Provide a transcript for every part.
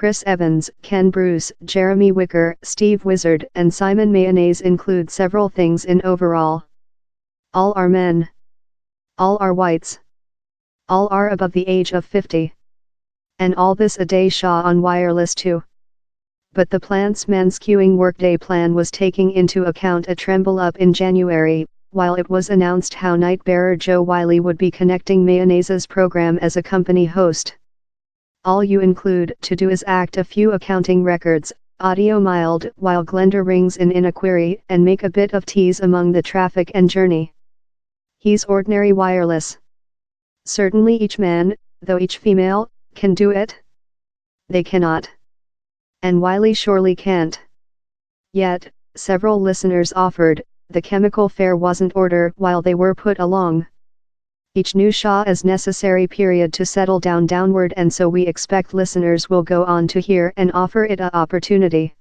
Chris Evans, Ken Bruce, Jeremy Wicker, Steve Wizard, and Simon Mayonnaise include several things in overall. All are men. All are whites. All are above the age of 50. And all this a day Shaw on wireless too. But the plant's man-skewing workday plan was taking into account a tremble up in January, while it was announced how night-bearer Joe Whiley would be connecting Mayonaise' program as a company host. All you include to do is act a few accounting records, audio mild while Glenda rings in a query and make a bit of tease among the traffic and journey. He's ordinary wireless. Certainly each man, though each female, can do it. They cannot. And Whiley surely can't. Yet, several listeners offered, the chemical fare wasn't order while they were put along. Each new Shaw is necessary period to settle downward, and so we expect listeners will go on to hear and offer it a opportunity.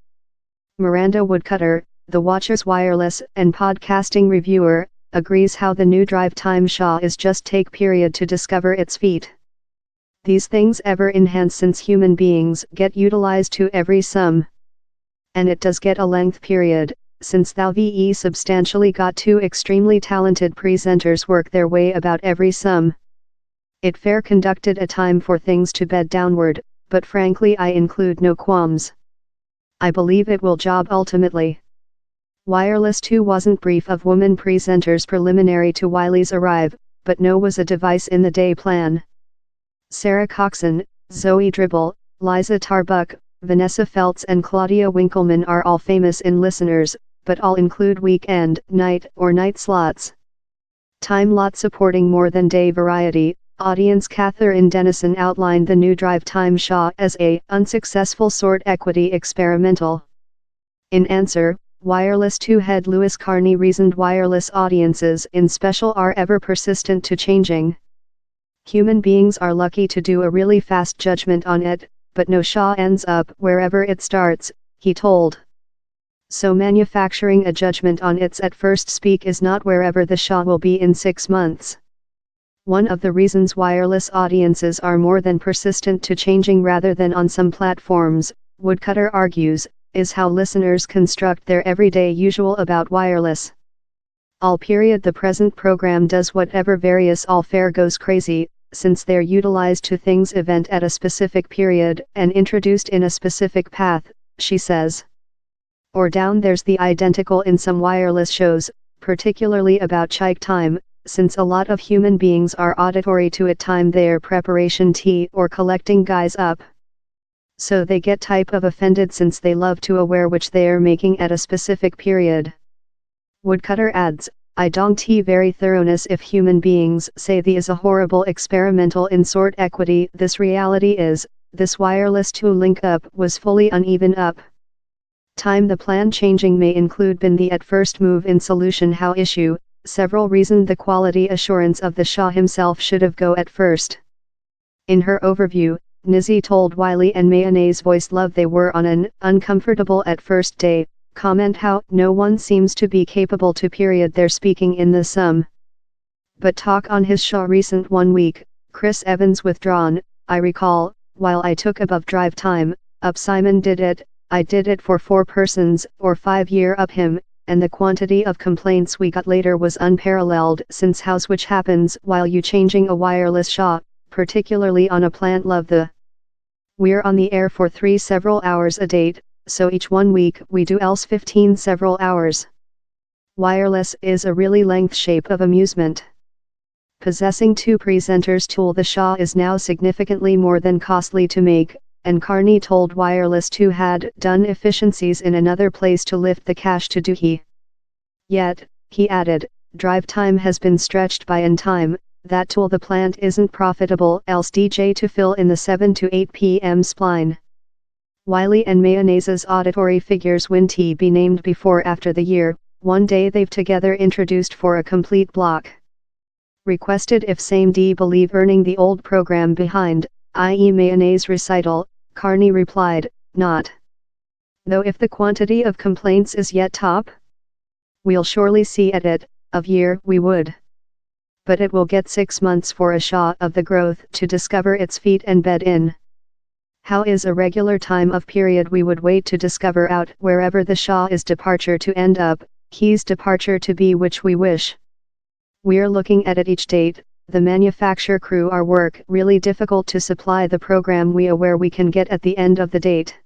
Miranda Woodcutter, the Watcher's wireless and podcasting reviewer, agrees how the new Drivetime Shaw is just take period to discover its feet. These things ever enhance since human beings get utilized to every some. And it does get a length period, since thou ve substantially got two extremely talented presenters work their way about every some. It fair conducted a time for things to bed downward, but frankly I include no qualms. I believe it will job ultimately. Wireless 2 wasn't brief of woman presenters preliminary to Whiley's arrive, but no was a device in the day plan. Sarah Coxon, Zoe Dribble, Liza Tarbuck, Vanessa Feltz and Claudia Winkleman are all famous in listeners, but all include weekend, night or night slots. Time lot supporting more than day variety. Audience Catherine Dennison outlined the new Drivetime Shaw as a unsuccessful sort equity experimental. In answer, Wireless 2 head Louis Carney reasoned wireless audiences in special are ever persistent to changing. Human beings are lucky to do a really fast judgment on it, but no Shaw ends up wherever it starts, he told. So manufacturing a judgment on its at first speak is not wherever the Shaw will be in 6 months. One of the reasons wireless audiences are more than persistent to changing rather than on some platforms, Woodcutter argues, is how listeners construct their everyday usual about wireless. The present program does whatever various all fair goes crazy, since they're utilized to things event at a specific period and introduced in a specific path, she says. Or down there's the identical in some wireless shows, particularly about chike time, since a lot of human beings are auditory to it time their preparation tea or collecting guys up. So they get type of offended since they love to aware which they're making at a specific period. Woodcutter adds, I don't very thoroughness if human beings say the is a horrible experimental in sort equity this reality is, this wireless to link up was fully uneven up. Time the plan changing may include been the at first move in solution how issue, several reasoned the quality assurance of the Shaw himself should have go at first. In her overview, Nizzy told Whiley and Mayonnaise voice love they were on an uncomfortable at first day, comment how no one seems to be capable to period their speaking in the sum. But talk on his Shaw recent 1 week, Chris Evans withdrawn, I recall, while I took above Drivetime, up Simon did it, I did it for 4 persons or 5 year up him, and the quantity of complaints we got later was unparalleled since house which happens while you changing a wireless Shaw, particularly on a plant love the. We're on the air for 3 several hours a date, so each 1 week we do else 15 several hours. Wireless is a really length shape of amusement. Possessing 2 presenters tool the Shaw is now significantly more than costly to make, and Carney told Wireless 2 had done efficiencies in another place to lift the cash to do he. Yet, he added, Drivetime has been stretched by in time, that tool the plant isn't profitable else DJ to fill in the 7 to 8 p.m. spline. Whiley and Mayonnaise's auditory figures win T be named before after the year, one day they've together introduced for a complete block. Requested if same D believe earning the old program behind, i.e. Mayonnaise recital, Carney replied, not. Though if the quantity of complaints is yet top, we'll surely see at it, of year we would. But it will get 6 months for a Shaw of the growth to discover its feet and bed in. How is a regular time of period we would wait to discover out wherever the Shah is departure to end up, he's departure to be which we wish. We're looking at each date, the manufacture crew our work really difficult to supply the program we aware we can get at the end of the date.